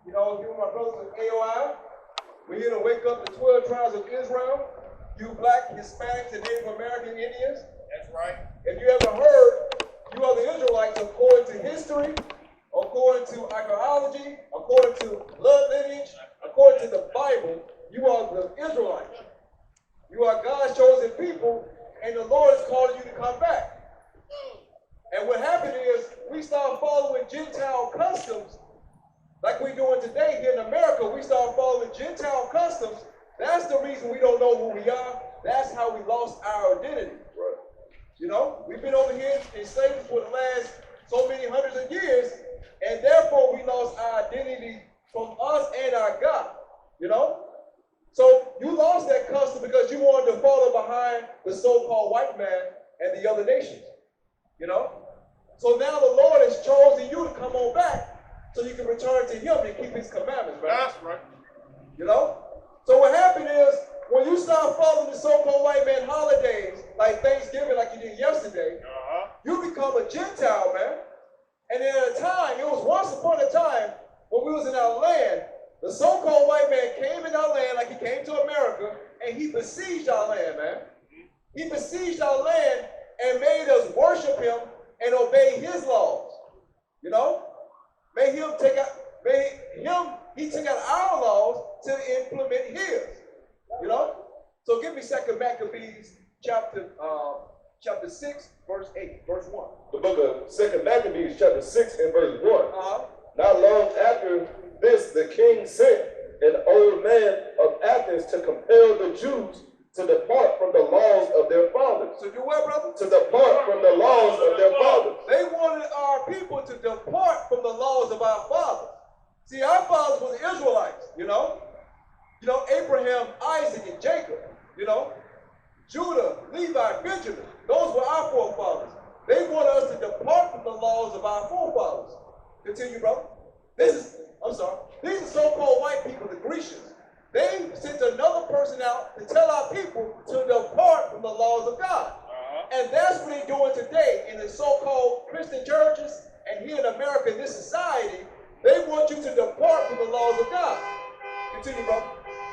You know, you and my brothers with A.O.I. We're here to wake up the 12 tribes of Israel. You black, Hispanics, and Native American Indians. That's right. If you ever heard, you are the Israelites according to history, according to archaeology, according to blood lineage, according to the Bible, you are the Israelites. You are God's chosen people, and the Lord is calling you to come back. And what happened is, we start following Gentile customs, like we're doing today here in America. We start following Gentile customs. That's the reason we don't know who we are. That's how we lost our identity. Right. You know, we've been over here in slavery for the last so many hundreds of years, and therefore we lost our identity from us and our God. You know? So you lost that custom because you wanted to follow behind the so-called white man and the other nations. You know? So now the Lord has chosen you to come on back so you can return to him and keep his commandments, right? That's right. You know? So what happened is, when you start following the so-called white man holidays, like Thanksgiving, like you did yesterday, you become a Gentile, man. And then at a time, it was once upon a time, when we was in our land, the so-called white man came in our land like he came to America, and he besieged our land, man. He besieged our land and made us worship him and obey his laws. You know? He took out our laws to implement his. You know? So give me 2 Maccabees chapter 6, verse 8, verse 1. The book of 2 Maccabees chapter 6 and verse 1. Uh-huh. Not long after this, the king sent an old man of Athens to compel the Jews to depart from the laws of their fathers. So do what, brother? To depart from the laws of their fathers. They wanted our people to depart from the laws of our fathers. See, our fathers were the Israelites, you know? You know, Abraham, Isaac, and Jacob, you know? Judah, Levi, Benjamin, those were our forefathers. They want us to depart from the laws of our forefathers. Continue, brother. These are so-called white people, the Grecians. They sent another person out to tell our people to depart from the laws of God. And that's what they're doing today in the so-called Christian churches and here in America, in this society. They want you to depart from the laws of God. Continue, brother.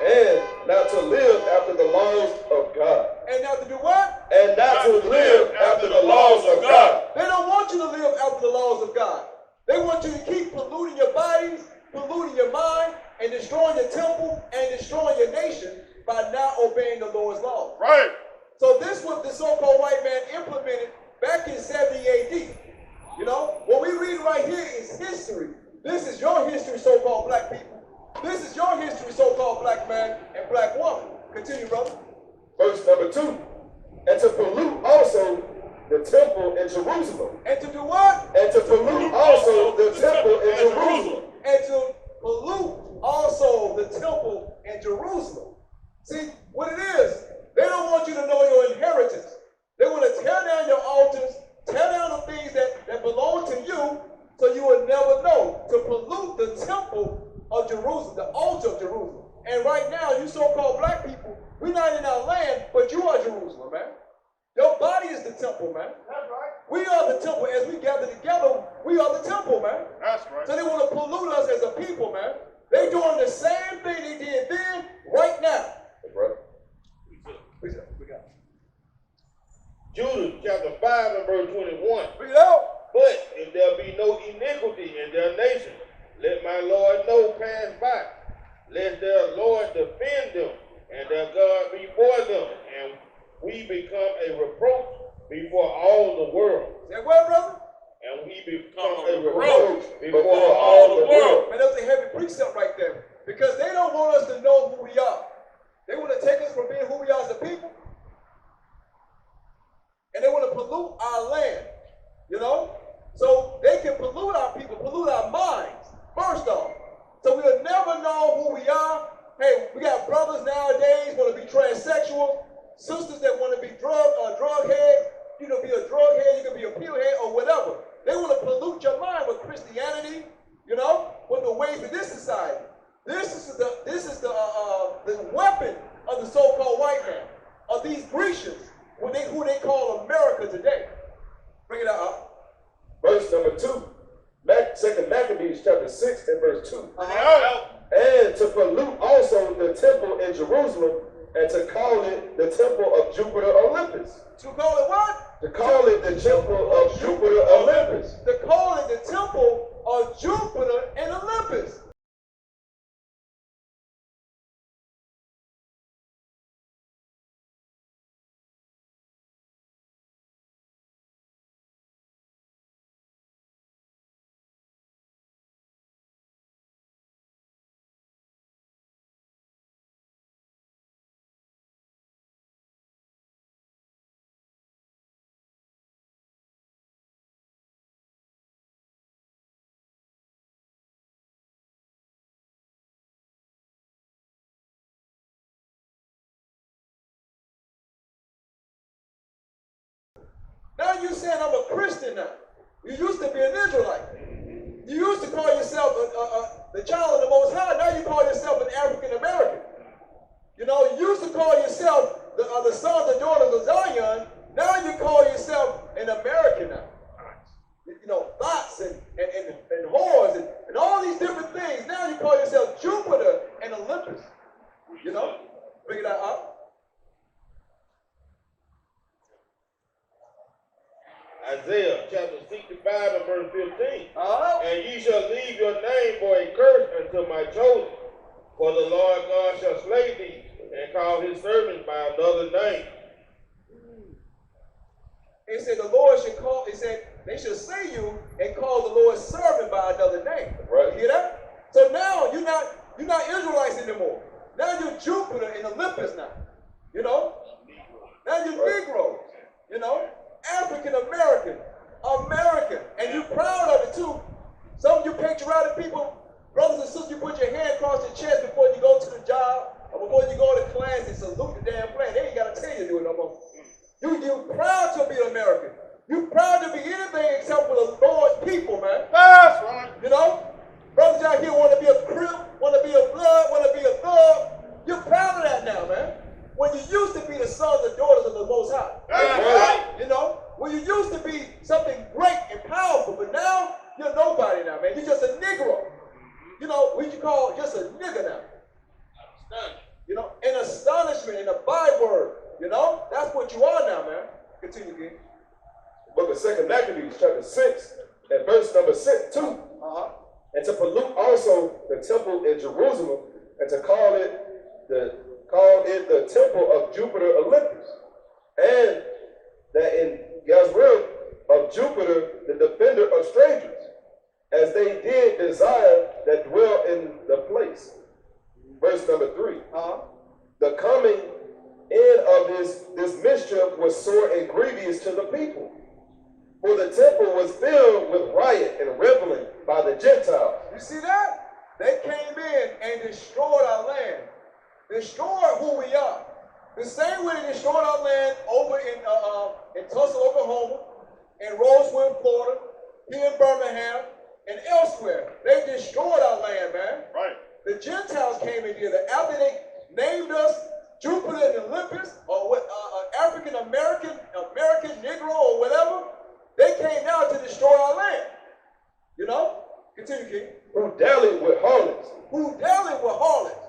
And not to live after the laws of God. And not to do what? And not to live after the laws of God. They don't want you to live after the laws of God. They want you to keep polluting your bodies, polluting your mind, and destroying your temple and destroying your nation by not obeying the Lord's law. Right. So this was the so-called white man implemented back in 70 AD. You know, what we read right here is history. This is your history, so-called black people. This is your history, so-called black man and black woman. Continue, brother. Verse number 2. And to pollute also the temple in Jerusalem. And to do what? And to pollute also the temple in Jerusalem. And to pollute also the temple in Jerusalem. See, what it is, they don't want you to know your inheritance. They want to tear down your altars, tear down the things that belong to you, so you will never know. To pollute the temple of Jerusalem, the altar of Jerusalem. And right now, you so-called black people, we're not in our land, but you are Jerusalem, man. Your body is the temple, man. That's right. We are the temple. As we gather together, we are the temple, man. That's right. So they want to pollute us as a people, man. They're doing the same thing they did then, right now. That's right. We got it. Judah chapter 5 and verse 21. Bring it out. But if there be no iniquity in their nation, let my Lord know pass by, lest their Lord defend them, and their God be for them, and we become a reproach before all the world. Say what, brother? And we become a reproach before all the world. Man, that was a heavy precept right there. Because they don't want us to know who we are. They want to take us from being who we are as a people. And they want to pollute our land. You know? So they can pollute our people, pollute our minds, first off. So we'll never know who we are. Hey, we got brothers nowadays want to be transsexual, sisters that want to be drug heads. You can be a drug head, you can be a pill head, or whatever. They want to pollute your mind with Christianity, you know, with the ways of this society. This is the weapon of the so-called white man, of these Grecians, who they call America today. Bring it out. Verse number 2. Second Maccabees chapter 6 and verse 2. Out. And to pollute also the temple in Jerusalem, and to call it the temple of Jupiter Olympus. To call it what? To call it the temple of Jupiter Olympus. To call it the temple of Jupiter and Olympus. Now you're saying I'm a Christian now. You used to be an Israelite. You used to call yourself the child of the Most High. Now you call yourself an African American. You know, you used to call yourself the sons and daughters of Zion. Now you call yourself an American now. You know, thoughts and whores and all these different things. Now you call yourself Jupiter and Olympus. You know, bring it out. Isaiah chapter 65 and verse 15. Uh-huh. And ye shall leave your name for a curse unto my chosen. For the Lord God shall slay thee, and call his servants by another name. It said the Lord should call, it said they should say you and call the Lord's servant by another name. Right. You hear that? So now you're not Israelites anymore. Now you're Jupiter and Olympus now. You know? Now you're Negroes. You know? African American, American, and you're proud of it too. Some of you patriotic people, brothers and sisters, you put your hand across your chest before you go to the job or before you go to class and salute the damn flag. They ain't got to tell you to do it no more. You're proud to be American. You're proud to be anything except for the Lord's people, man. That's right. You know, brothers out here want to be a Crip, want to be a Blood, want to be a Thug. You're proud of that now, man. When you used to be the sons and daughters of the Most High. Right. You know, when you used to be something great and powerful, but now you're nobody now, man. You're just a Negro. You know, what you call just a nigger now. You know, an astonishment and a byword. You know, that's what you are now, man. Continue, King. Book of Second Maccabees chapter 6 and verse number 2. Uh-huh. And to pollute also the temple in Jerusalem, and to call it the temple of Jupiter Olympus, and that in Gazrim of Jupiter the defender of strangers, as they did desire that dwell in the place. Verse number 3. The coming in of this mischief was sore and grievous to the people, for the temple was filled with riot and reveling by the Gentiles. You see that? They came in and destroyed our land. Destroyed who we are. The same way they destroyed our land over in Tulsa, Oklahoma, in Roseville, Florida, here in Birmingham, and elsewhere. They destroyed our land, man. Right. The Gentiles came in here. After they named us Jupiter and Olympus, or what, African American, Negro, or whatever, they came down to destroy our land. You know? Continue, King. Who dallied with harlots. Who dallied with harlots.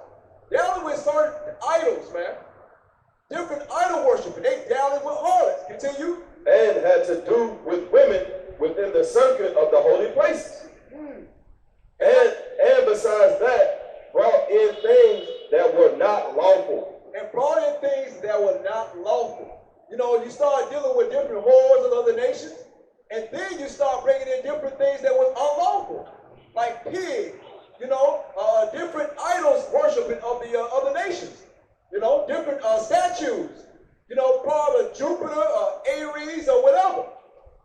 Dallied with certain idols, man. Different idol worshiping. They dallied with harlots. Continue. And had to do with women within the circuit of the holy places. And besides that, brought in things that were not lawful. And brought in things that were not lawful. You know, you start dealing with different whores of other nations, and then you start bringing in different things that were unlawful, like pigs, you know, different idols worshiping of the other nations, you know, different statues, you know, part of Jupiter, Aries, or whatever,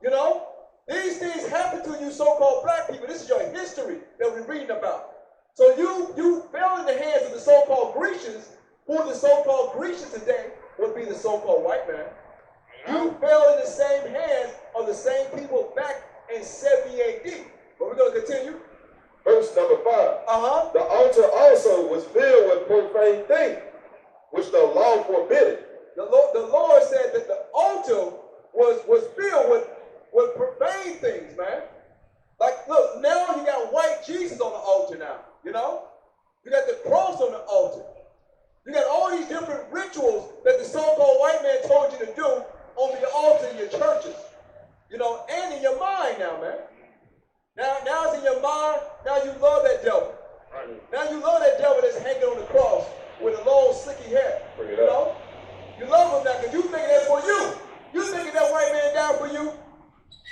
you know. These things happen to you so-called black people. This is your history that we're reading about. So you fell in the hands of the so-called Grecians, who the so-called Grecians today would be the so-called white man. You fell in the same hands of the same people back in 70 AD. But we're going to continue. Verse number 5. The altar also was filled with profane things, which the law forbid. The Lord said that the altar was filled with profane things, man. Like, look, now you got white Jesus on the altar now, you know? You got the cross on the altar. You got all these different rituals that the so-called white man told you to do on the altar in your churches, you know, and in your mind now, man. Now it's in your mind. Now you love that devil. Now you love that devil that's hanging on the cross with a long, slicky hair. You know? You love him now because you thinking that's for you. You thinking that white man died for you.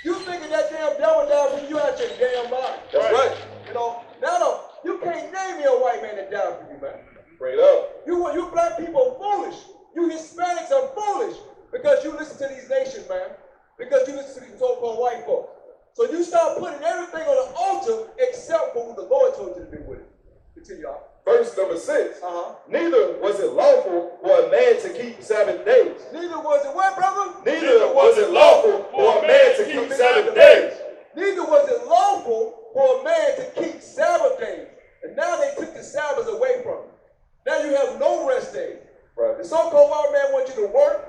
You thinking that damn devil died for you out your damn mind. That's right. You know? Now, you can't name me a white man that died for you, man. Bring it up. You black people are foolish. You Hispanics are foolish because you listen to these nations, man. Because you listen to these so-called white folks. So you start putting everything on the altar except for what the Lord told you to do with it. Continue on. Verse number 6. Neither was it lawful for a man to keep Sabbath days. Neither was it what, brother? Neither was it lawful for a man to keep Sabbath days. Neither was it lawful for a man to keep Sabbath days. And now they took the Sabbath away from him. Now you have no rest days. Right. The so-called white man wants you to work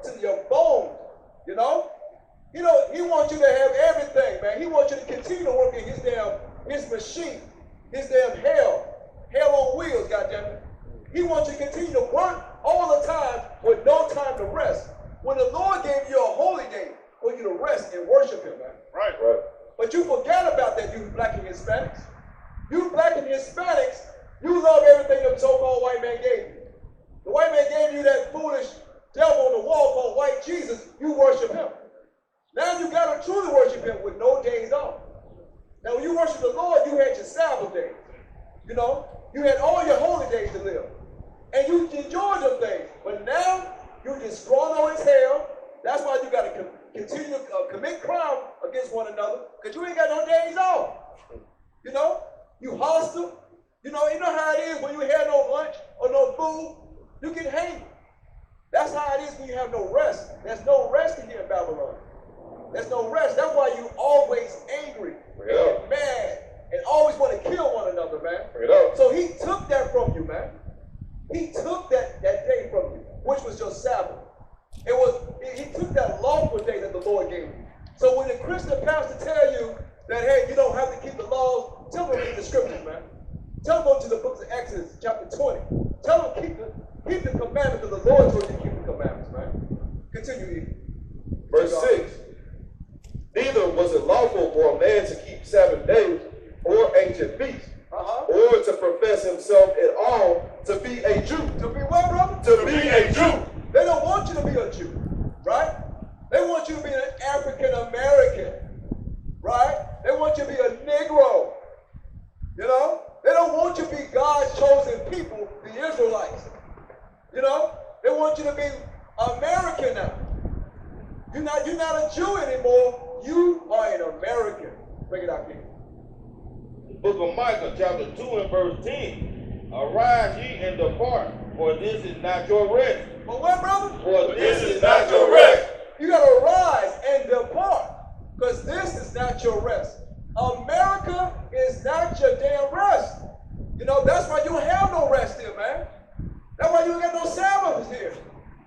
to your bones. You know? You know, he wants you to have everything, man. He wants you to continue to work in his machine, his damn hell on wheels, goddammit. He wants you to continue to work all the time with no time to rest. When the Lord gave you a holy day for you to rest and worship him, man. Right. But you forgot about that, you black and Hispanics. You black and Hispanics, you love everything the so-called white man gave you. The white man gave you that foolish devil on the wall called white Jesus. You worship him. Now you got to truly worship him with no days off. Now when you worship the Lord, you had your Sabbath days. You know, you had all your holy days to live. And you enjoyed them things. But now, you're just thrown on his hell. That's why you got to continue to commit crime against one another. Because you ain't got no days off. You know, you hostile. You know how it is when you have no lunch or no food. You get hangry. That's how it is when you have no rest. There's no rest here in Babylon. There's no rest. That's why you always angry and mad and always want to kill one another, man. So he took that from you, man. He took that day from you, which was your Sabbath. He took that lawful day that the Lord gave you. So when the Christian pastor tell you that, hey, you don't have to keep the laws, tell them to read the scriptures, man. Tell them go to the books of Exodus, chapter 20. Tell them keep the commandments of the Lord told you to keep the commandments, man. Continue. Verse 6. Neither was it lawful for a man to keep Sabbath days or ancient feasts, or to profess himself at all to be a Jew. To be what, brother? To be a Jew. They don't want you to be a Jew, right? They want you to be an African American, right? They want you to be a Negro, you know? They don't want you to be God's chosen people, the Israelites, you know? They want you to be American now. You're not a Jew anymore. You are an American. Bring it out here. Book of Micah, chapter 2 and verse 10. Arise ye and depart, for this is not your rest. For what, brother? For this is not your rest. You got to arise and depart, because this is not your rest. America is not your damn rest. You know, that's why you don't have no rest here, man. That's why you don't got no Sabbaths here.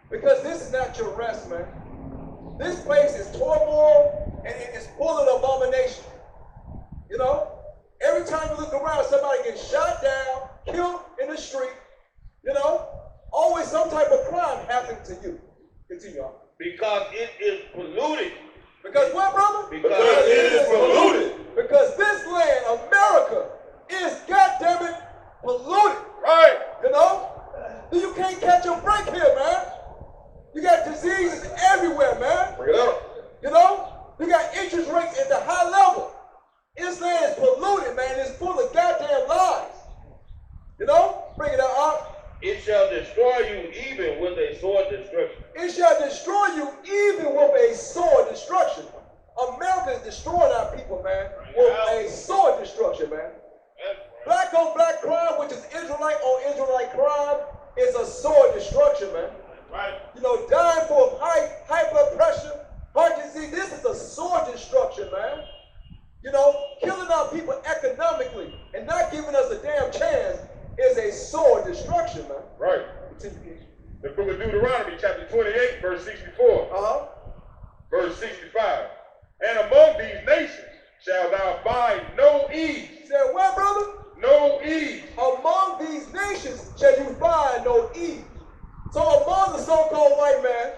Because this is not your rest, man. This place is turmoil and it is full of abomination. You know? Every time you look around, somebody gets shot down, killed in the street. You know? Always some type of crime happening to you. Continue on. Because it is polluted. Because what, brother? Because it is polluted. Because this land, America, is goddamn it polluted. Right. You know? You can't catch a break here, man. You got diseases everywhere, man. Bring it up. You know? You got interest rates at the high level. This land is polluted, man. It's full of goddamn lies. You know? Bring it up. It shall destroy you even with a sword destruction. It shall destroy you even with a sword destruction. America is destroying our people, man, with a sword destruction, man. Black on black crime, which is Israelite on Israelite crime, is a sword destruction, man. Right. You know, dying for high blood pressure, heart disease, this is a sword destruction, man. You know, killing our people economically and not giving us a damn chance is a sword destruction, man. Right. Continue. The book of Deuteronomy, chapter 28, verse 64. Uh-huh. Verse 65. And among these nations shalt thou find no ease. Said what, brother? No ease. Among these nations shall you find no ease. So among the so-called white man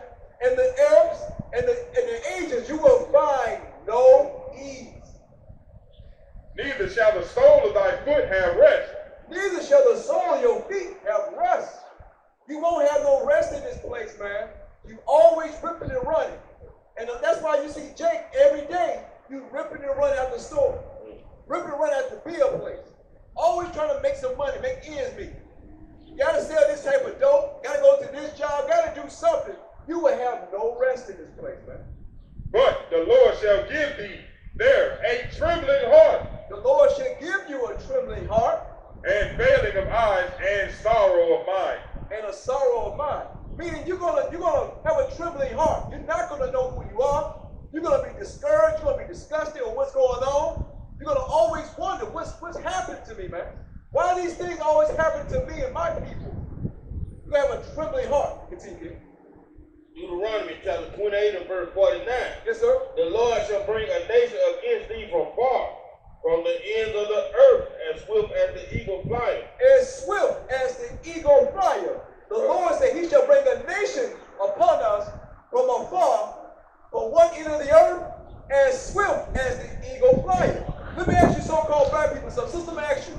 and the Arabs and the Asians, you will find no ease. Neither shall the sole of thy foot have rest. Neither shall the sole of your feet have rest. You won't have no rest in this place, man. You always ripping and running. And that's why you see Jake every day, you ripping and running out the store. Ripping and running out the bill place. Always trying to make some money, make ends meet. You gotta sell this type of dope, gotta go to this job, gotta do something. You will have no rest in this place, man. But the Lord shall give thee there a trembling heart. The Lord shall give you a trembling heart. And failing of eyes and sorrow of mind. And a sorrow of mind. Meaning you're gonna have a trembling heart. You're not gonna know who you are. You're gonna be discouraged, you're gonna be disgusted with what's going on. You're gonna always wonder what's happened to me, man. Why these things always happen to me and my people? You have a trembling heart. Continue. Deuteronomy chapter 28 and verse 49. Yes, sir. The Lord shall bring a nation against thee from far, from the ends of the earth, as swift as the eagle flieth. As swift as the eagle flieth. The Lord said he shall bring a nation upon us from afar, from one end of the earth, as swift as the eagle flieth. Let me ask you so-called black people something. Sister, let me ask you,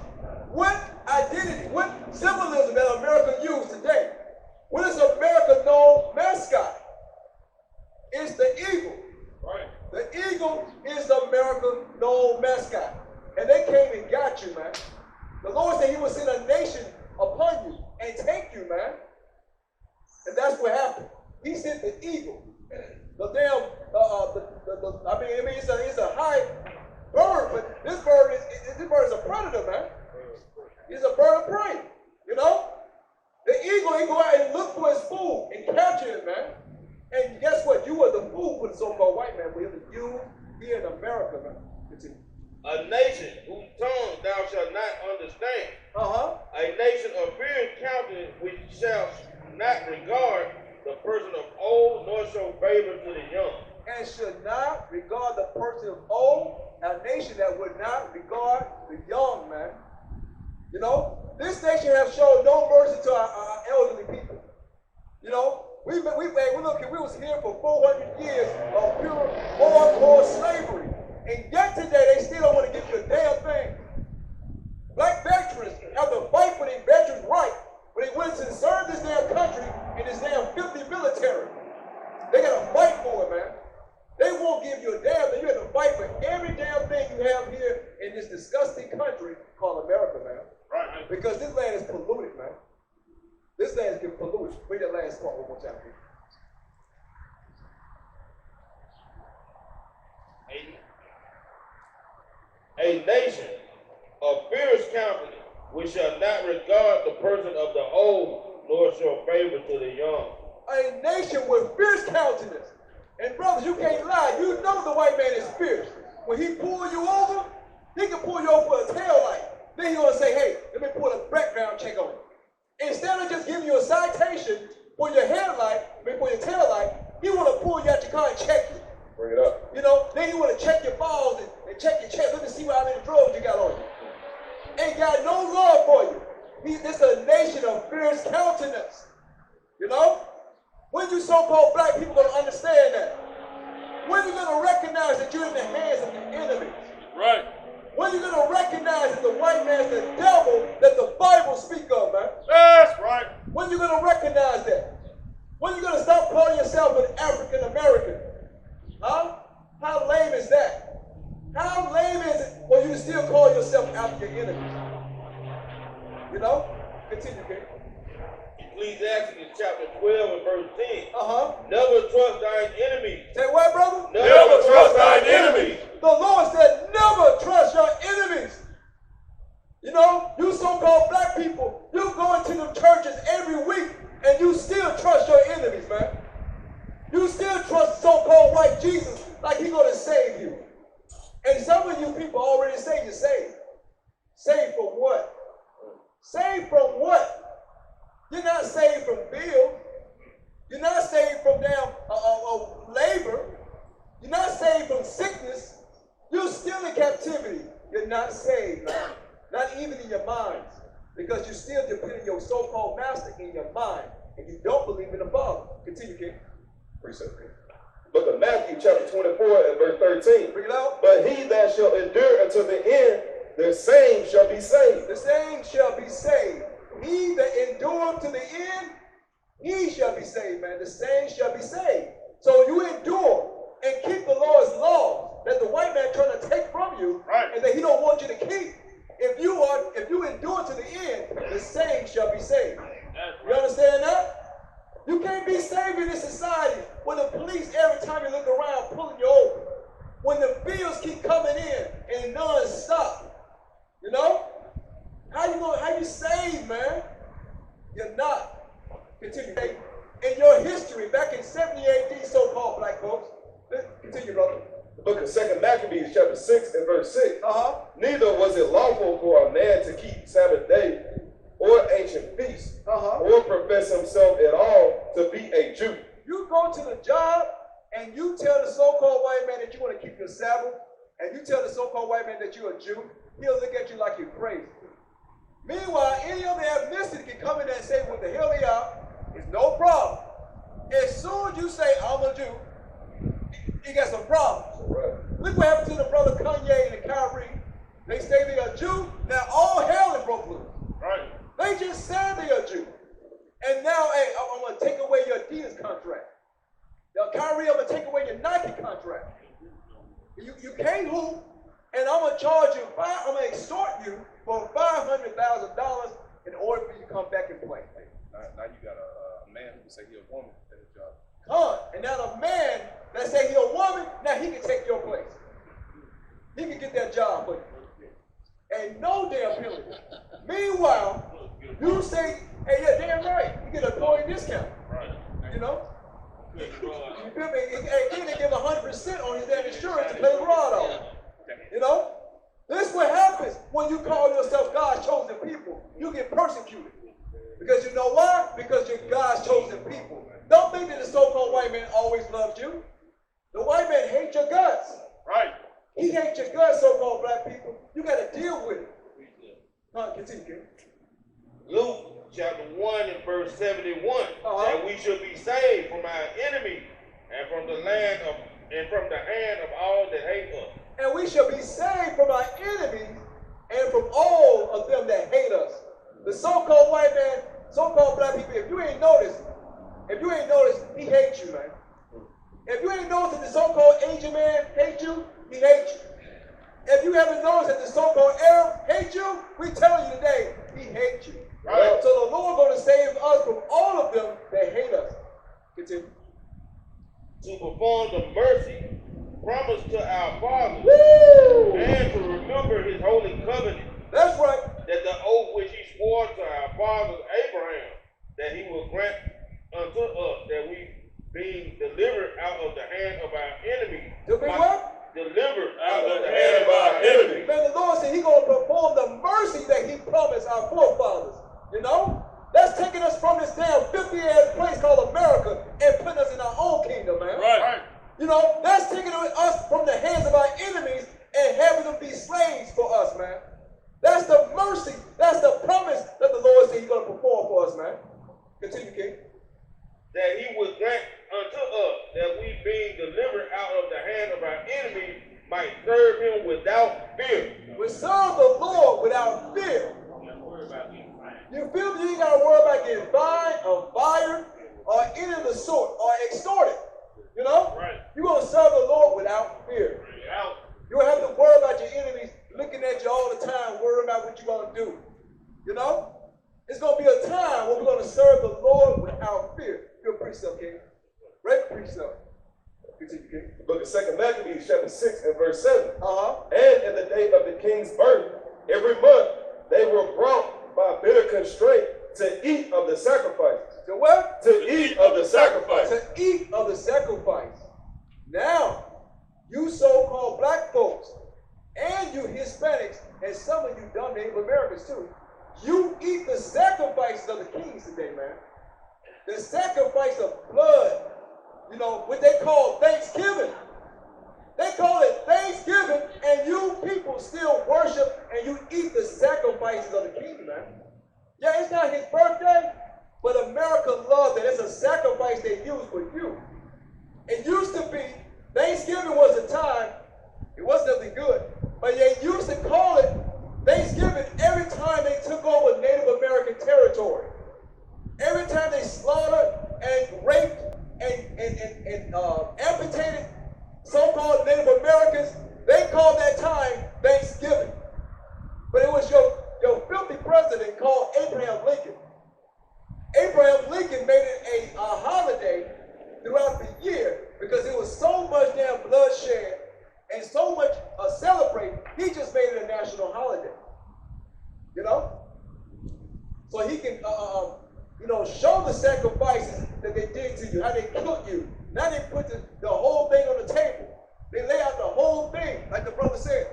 what identity, what symbolism that America uses today? What is America's known mascot? It's the eagle. Right. The eagle is the American known mascot. And they came and got you, man. The Lord said he will send a nation upon you and take you, man. And that's what happened. He sent the eagle. The damn, it's a high bird, but this bird is a predator, man. He's a bird of prey, you know? The eagle, he go out and look for his food and capture it, man. And guess what? You are the food for the so-called white man. We have you here in America, man. Continue. A nation whose tongue thou shalt not understand. A nation of fierce countenance which shall not regard the person of old, nor show favor to the young. And should not regard the person of old, a nation that would not regard the young, man. You know, this nation has shown no mercy to our elderly people. You know, we was here for 400 years of pure hardcore slavery. And yet today, they still don't want to give you a damn thing. Black veterans have to fight for their veterans' right, but they went to serve this damn country in this damn filthy military. They got to fight for it, man. They won't give you a damn thing. You have to fight for every damn thing you have here in this disgusting country called America, man. Right. Because this land is polluted, man. This land is getting polluted. Read that last part one more time, please. A nation of fierce countenance which shall not regard the person of the old, nor show favor to the young. A nation with fierce countenance. And brothers, you can't lie. You know the white man is fierce. When he pull you over, he can pull you over for a tail light. Then he's going to say, hey, let me pull a background check on you. Instead of just giving you a citation for your headlight, for your tail light, he want to pull you out your car and check you. Bring it up. You know, then he want to check your balls and check your chest. Let me see how many drugs you got on you. Ain't got no love for you. This is a nation of fierce countenance. You know? When you so-called black people going to understand that? When are you going to recognize that you're in the hands of the enemy? Right. When are you going to recognize that the white man is the devil that the Bible speaks of, man? That's right. When are you going to recognize that? When are you going to stop calling yourself an African American? Huh? How lame is that? How lame is it for you to still call yourself after your enemies? You know? Continue, King. Ecclesiastes chapter 12 and verse 10. Never trust thine enemies. Say what, brother? Never trust thine enemies. The Lord said, never trust your enemies. You know, you so-called black people, you go into them churches every week and you still trust your enemies, man. You still trust so-called white Jesus like he's going to save you. And some of you people already say you're saved. Saved from what? Saved from what? You're not saved from bills. You're not saved from labor. You're not saved from sickness. You're still in your minds because you still depend on your so-called master in your mind and you don't believe in the Father. Continue, King. Precept, King. Book of Matthew, chapter 24, and verse 13. Bring it out. But he that shall endure until the end, the same shall be saved. The same shall be saved. He that endure to the end, he shall be saved, man. The same shall be saved. So you endure and keep the Lord's laws that the white man trying to take from you, Right. and that he don't want you to keep. If you endure to the end, the same shall be saved. You understand that? You can't be saved in this society when the police every time you look around pulling you over. When the bills keep coming in and none stop. You know? How you saved, man? You're not. Continue. In your history, back in 70 AD, so-called black folks. Continue, brother. The book of 2 Maccabees, chapter 6, and verse 6. Neither Neither was it lawful for a man to keep Sabbath day or ancient feasts, or profess himself at all to be a Jew. You go to the job and you tell the so-called white man that you want to keep your Sabbath, and you tell the so-called white man that you're a Jew, he'll look at you like you're crazy. Meanwhile, any other ethnicity can come in there and say what the hell they are. It's no problem. As soon as you say, I'm a Jew, you got some problems. Right. Look what happened to the brother Kanye and Kyrie. They say they are Jew. Now all hell is broke loose. Right. They just said they are Jew. And now, hey, I'm going to take away your Adidas contract. Now, Kyrie, I'm going to take away your Nike contract. You can't hoop, and I'm going to charge you, I'm going to extort you for $500,000 in order for you to come back and play. Now you got a man who say he's a woman at his job. And now the man that say he's a woman, now he can take your place. He can get that job for you. Ain't no damn penalty. Meanwhile, you say, hey, yeah, damn right, you get a employee discount. Right. You know? You feel me? Hey, then they give 100% on his damn insurance to pay the rod off. You know? This is what happens when you call yourself God's chosen people. You get persecuted. Because you know why? Because you're God's chosen people. Don't think that the so-called white man always loved you. The white man hates your guts. Right. He hates your guts, so-called black people. You got to deal with it. Continue, King. Luke chapter 1 and verse 71. That we should be saved from our enemies and from the hand of all that hate us. And we shall be saved from our enemies and from all of them that hate us. The so-called white man, so-called black people, if you ain't noticed, he hates you, man. If you ain't noticed that the so-called Asian man hates you, he hates you. If you haven't noticed that the so-called Arab hates you, we telling you today, he hates you. Right. So the Lord going to save us from all of them that hate us. Continue. To perform the mercy promised to our fathers, and to remember his holy covenant. That's right. That the oath which he swore to our father Abraham, that he will grant unto us, that we being delivered out of the hand of our enemies. To be what? Delivered out of the hand of our enemies. Man, the Lord said he's going to perform the mercy that he promised our forefathers. You know? That's taking us from this damn 50-year place called America and putting us in our own kingdom, man. Right. You know, that's taking us from the hands of our enemies and having them be slaves for us, man. That's the mercy. That's the promise that the Lord said he's going to perform for us, man. Continue, King. That he would grant unto us, that we being delivered out of the hand of our enemies might serve him without fear. We serve the Lord without fear. You feel me? You ain't got to worry about getting fined or fired or any of the sort or extorted. You know? Right. You're going to serve the Lord without fear. You don't have to worry about your enemies looking at you all the time, worrying about what you're going to do. You know? It's going to be a time when we're going to serve the Lord without fear. You're a precept, King. Great precept. Continue, King. The book of 2 Maccabees, chapter 6 and verse 7. And in the day of the king's birth, every month they were brought by bitter constraint to eat of the sacrifices. To what? To eat of the sacrifice. To eat of the sacrifice. Now, you so-called black folks, and you Hispanics, and some of you dumb Native Americans too, you eat the sacrifices of the kings today, man. The sacrifice of blood, you know, what they call Thanksgiving. They call it Thanksgiving, and you people still worship and you eat the sacrifices of the king, man. Yeah, it's not his birthday, but America loved it. It's a sacrifice they use for you. It used to be, Thanksgiving was a time, it wasn't nothing good, but they used to call it Thanksgiving every time they took over Native American territory. Every time they slaughtered and raped and amputated so-called Native Americans, they called that time Thanksgiving. But it was your filthy president called Abraham Lincoln. Abraham Lincoln made it a holiday throughout the year because it was so much damn bloodshed and so much celebrating, he just made it a national holiday. You know? So he can, show the sacrifices that they did to you, how they killed you. Now they put the whole thing on the table. They lay out the whole thing, like the brother said.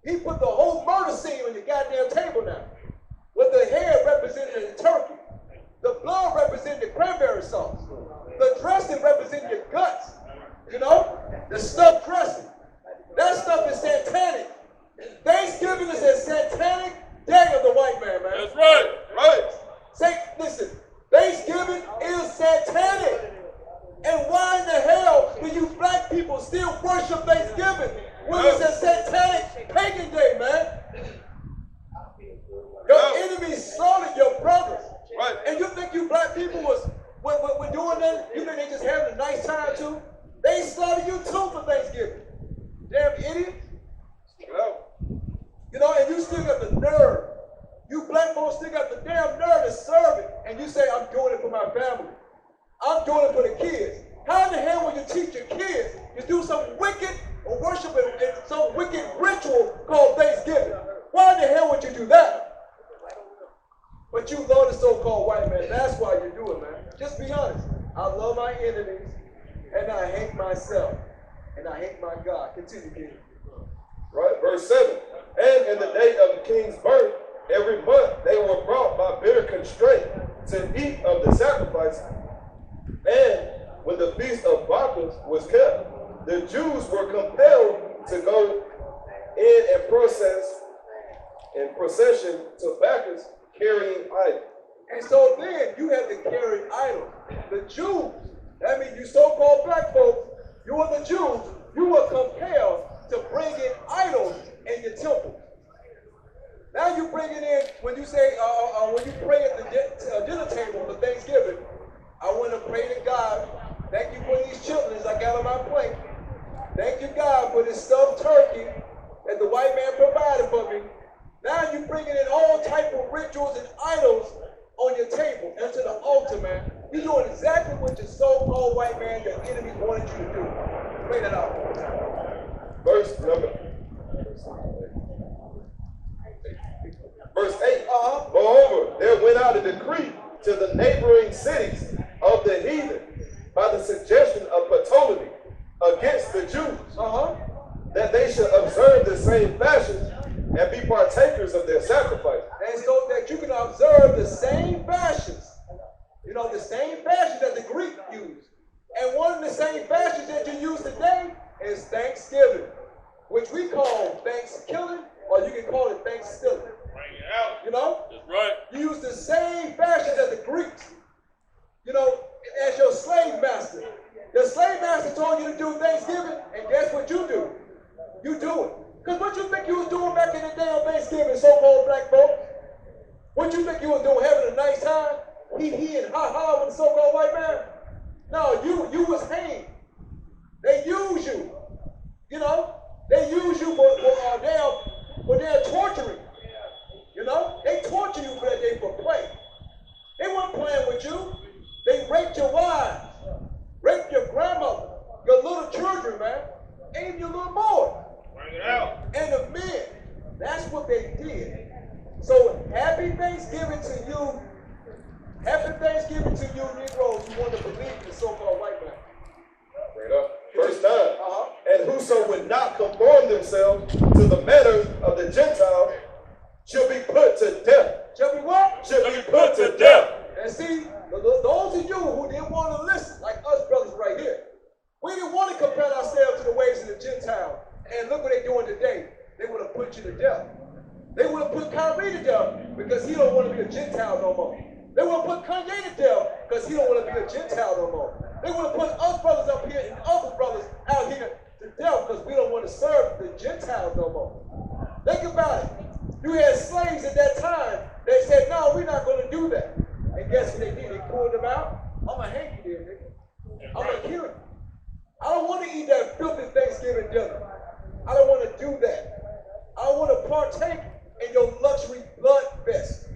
He put the whole murder scene on your goddamn table now. With the head representing the turkey. The blood representing the cranberry sauce. The dressing representing your guts. You know? The stuffed dressing. That stuff is satanic. Thanksgiving is a satanic day of the white man, man. That's right. Right. Say, listen, Thanksgiving is satanic. And why in the hell do you black people still worship Thanksgiving when it's a satanic pagan day, man? Your enemies slaughtered your brothers. Right. And you think you black people was doing that? You think they just having a nice time too? They slaughtered you too for Thanksgiving. Damn idiots. You know, and you still got the nerve. You black folks still got the damn nerve to serve it. And you say, I'm doing it for my family. I'm doing it for the kids. How in the hell will you teach your kids to do some wicked or worship in some wicked ritual called Thanksgiving? Why in the hell would you do that? But you love the so-called white man. That's why you do it, man. Just be honest. I love my enemies, and I hate myself, and I hate my God. Continue, King. Right, verse 7. And in the day of the king's birth, every month they were brought by bitter constraint to eat of the sacrifice. And when the feast of Bacchus was kept, the Jews were compelled to go in procession to Bacchus, carrying idols. And so then you have to carry idols. The Jews, that means you so-called black folks, you are the Jews, you were compelled to bring in idols in your temple. Now you bring it in when you say, when you pray at the dinner table for Thanksgiving, I want to pray to God. Thank you for these children I got on my plate. Thank you, God, for this stuffed turkey that the white man provided for me. Now you bringing in all type of rituals and idols on your table and to the altar, man. You're doing exactly what your so-called white man, your enemy, wanted you to do. Pray that out. Verse 8. Moreover, there went out a decree to the neighboring cities of the heathen by the suggestion of Ptolemy against the Jews, that they should observe the same fashions and be partakers of their sacrifice. And so that you can observe the same fashions, the same fashions that the Greek used. And one of the same fashions that you use today is Thanksgiving, which we call Thanksgiving, or you can call it Thanksgiving. Bring it out. You know? That's right. You use the same fashions as the Greeks. As your slave master. The slave master told you to do Thanksgiving, and guess what you do? You do it. Because what you think you was doing back in the day on Thanksgiving, so-called black folks? What you think you was doing, having a nice time? He and ha-ha with the so-called white man? No, you was hanged. They use you. They use you for their torturing. They torture you for that day for play. They weren't playing with you. They raped your wives, raped your grandmother, your little children, man, and your little boys. Bring it out. And the men. That's what they did. So happy Thanksgiving to you. Happy Thanksgiving to you, Negroes who want to believe in the so-called white man. Right up. Verse 9. And whoso would not conform themselves to the manners of the Gentiles shall be put to death. Shall be what? Shall be put to death. And see, those of you who didn't want to listen, like us brothers right here, we didn't want to compare ourselves to the ways of the Gentiles. Gentile no more. They want to put Kanye to death because he don't want to be a Gentile no more. They want to put us brothers up here and other brothers out here to death because we don't want to serve the Gentiles no more. Think about it. You had slaves at that time. They said, no, we're not going to do that. And guess what they did? They pulled them out. I'm going to hang you there, nigga. I'm going to kill you. I don't want to eat that filthy Thanksgiving dinner. I don't want to do that. I don't want to partake in your luxury blood fest.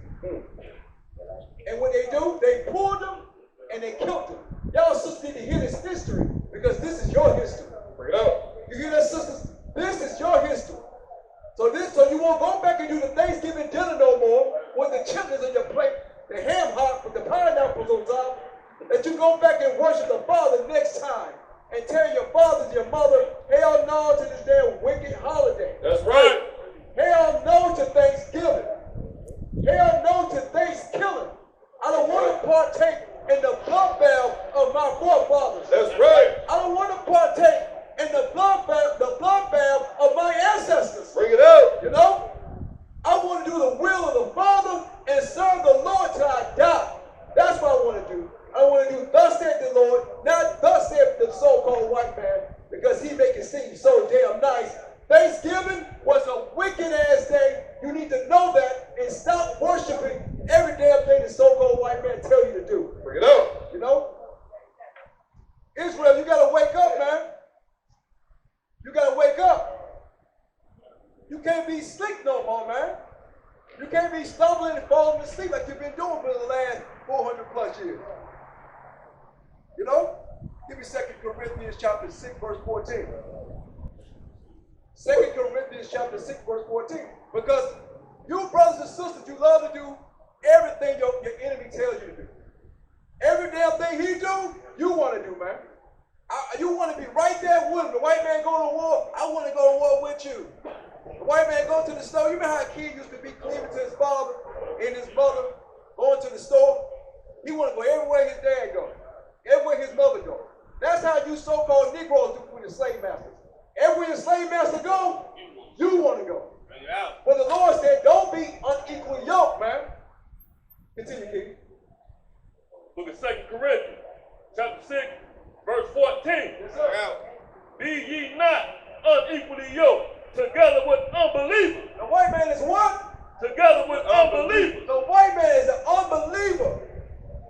And when they do, they pulled them and they killed them. Y'all sisters need to hear this history because this is your history. Bring it up. You hear that, sisters? This is your history. So you won't go back and do the Thanksgiving dinner no more with the chitlins on your plate, the ham hock with the pineapples on top, that you go back and worship the Father next time and tell your father and your mother, hell no to this damn wicked holiday. That's right. Hell no to Thanksgiving. Hell no to Thanksgiving. I don't want to partake in the blood bath of my forefathers. That's right. I don't want to partake in the blood bath of my ancestors. Bring it out. You know? I want to do the will of the Father and serve the Lord till I die. That's what I want to do. I want to do thus said the Lord, not thus said the so-called white man, because he make it seem so damn nice. Thanksgiving was a wicked-ass day. You need to know that and stop worshiping every damn thing the so-called white man tell you to do. Bring it out. You know? Israel, you got to wake up, man. You got to wake up. You can't be sleep no more, man. You can't be stumbling and falling asleep like you've been doing for the last 400 plus years. You know? Give me 2 Corinthians chapter 6, verse 14. 2 Corinthians chapter 6, verse 14. Because you brothers and sisters, you love to do everything your enemy tells you to do. Every damn thing he do, you want to do, man. You want to be right there with him. The white man go to war, I want to go to war with you. The white man go to the store. You remember how a kid used to be cleaving to his father and his mother, going to the store? He want to go everywhere his dad go, everywhere his mother go. That's how you so-called Negroes do with your slave masters. Everywhere your slave master go, you want to go. But the Lord said, don't be unequally yoked, man. Continue, King. Look at 2 Corinthians chapter 6, verse 14. Yes, sir. Be ye not unequally yoked together with unbelievers. The white man is what? Together with unbelievers. The white man is an unbeliever.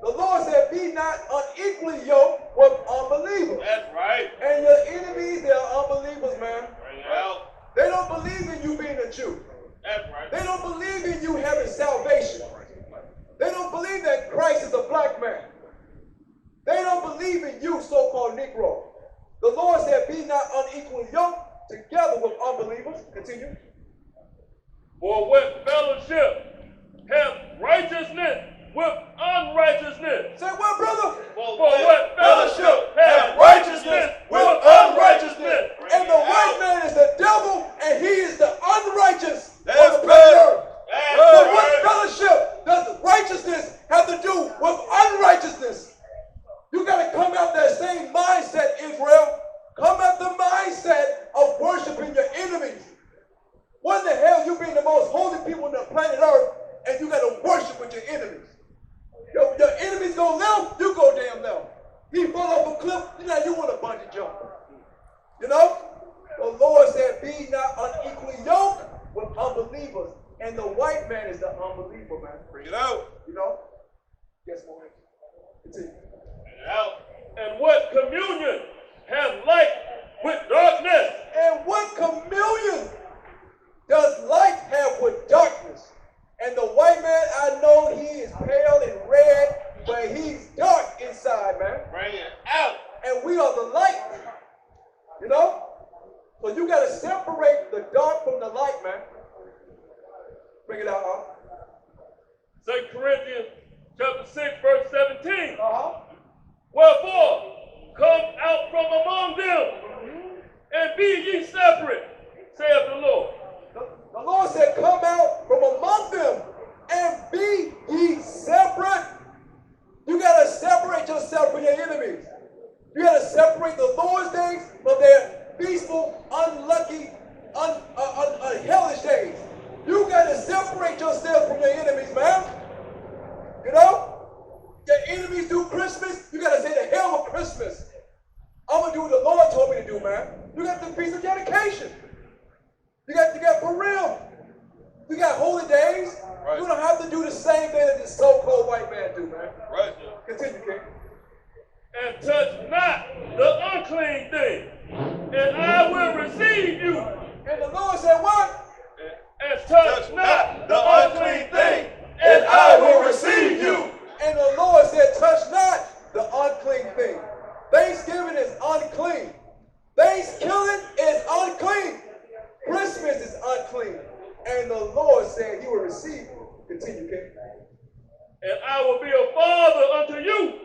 The Lord said, be not unequally yoked with unbelievers. That's right. And your enemies, they are unbelievers, man. Bring it out. They don't believe in you being a Jew. That's right. They don't believe in you having salvation. They don't believe that Christ is a black man. They don't believe in you, so-called Negro. The Lord said, be not unequally yoked together with unbelievers. Continue. For what fellowship hath righteousness with unrighteousness? Say what, brother? For what fellowship hath righteousness with unrighteousness? And the white man is the devil, and he is the unrighteous. That's on the planet bad. earth. So what fellowship does righteousness have to do with unrighteousness? You got to come out that same mindset, Israel. Come out the mindset of worshiping your enemies. What in the hell, you being the most holy people on the planet earth, and you got to worship with your enemies? Your enemies go left, you go damn left. He fall off a cliff, you want to bungee jump. You know? The Lord said, be not unequally yoked with unbelievers. And the white man is the unbeliever, man. Bring it out. You know? Yes, Lord. Continue. And what communion hath light with darkness? And what communion does light have with darkness? And the white man, I know he is pale and red, but he's dark inside, man. Bring it out. And we are the light. You know? So you got to separate the dark from the light, man. Bring it out, huh? 2 Corinthians chapter 6, verse 17. Uh-huh. Wherefore, come out from among them, and be ye separate, saith the Lord. The Lord said, come out from among them, and be ye separate. You got to separate yourself from your enemies. You got to separate the Lord's days from their peaceful, unlucky, hellish days. You got to separate yourself from your enemies, man. You know? Your enemies do Christmas, you gotta say the hell with Christmas. I'm gonna do what the Lord told me to do, man. You got the Feast of Dedication. You got for real. You got holy days. Right. You don't have to do the same thing that this so-called white man do, man. Right. Continue, King. And touch not the unclean thing, and I will receive you. And the Lord said what? And touch not the unclean thing, and I will receive you. And the Lord said, touch not the unclean thing. Thanksgiving is unclean. Thanksgiving is unclean. Christmas is unclean. And the Lord said he will receive you. Continue, King. And I will be a father unto you.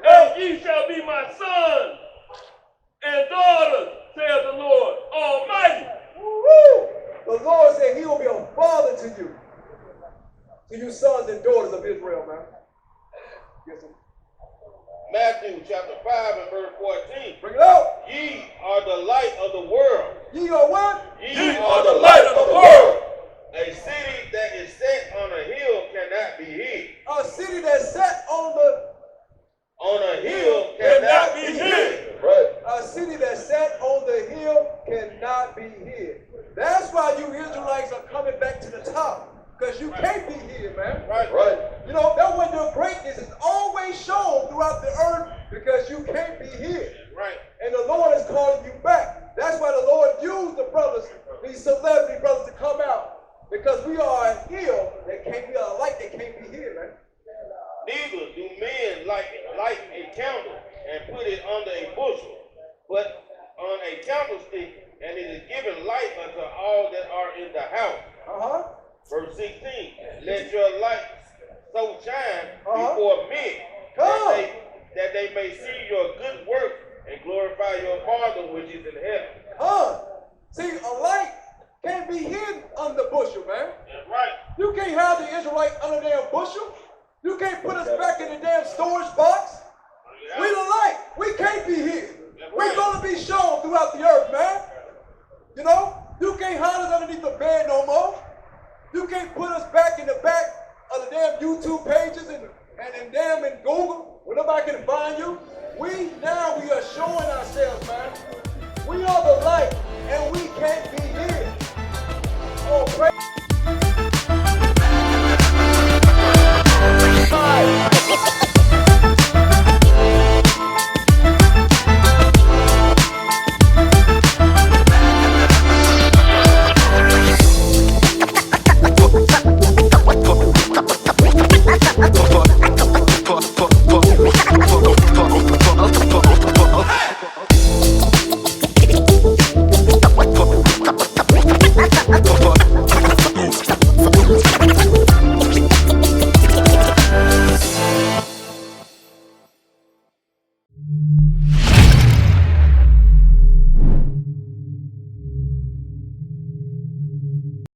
And ye shall be my sons and daughters, saith the Lord Almighty. Woo! The Lord said he will be a father to you sons and daughters of Israel, man. Yes, sir. Matthew chapter 5 and verse 14. Bring it out. Ye are the light of the world. Ye are what? Ye are the light of the world. A city that is set on a hill cannot be hid. A city that's set on a hill cannot be hid. Right. A city that's set on the hill cannot be hid. That's why you Israelites are coming back to the top. Because you can't be hid, man. Right. Right. You know, that when your greatness is always shown throughout the earth because you can't be hid. Right. And the Lord is calling you back. That's why the Lord used the brothers, these celebrity brothers, to come out. Because we are a hill that can't be a light that can't be hid, man. Neither do men light a candle and put it under a bushel, but on a candlestick, and it is given light unto all that are in the house. Verse 16, let your light so shine before men that they may see your good work and glorify your Father which is in heaven. See, a light can't be hidden under the bushel, man. That's right. You can't have the Israelite under the damn bushel. You can't put us back in the damn storage box. Yeah. We the light. We can't be hid. That's We're right. going to be shown throughout the earth, man. You know? You can't hide us underneath the bed no more. You can't put us back in the back of the damn YouTube pages and damn in Google where nobody can find you.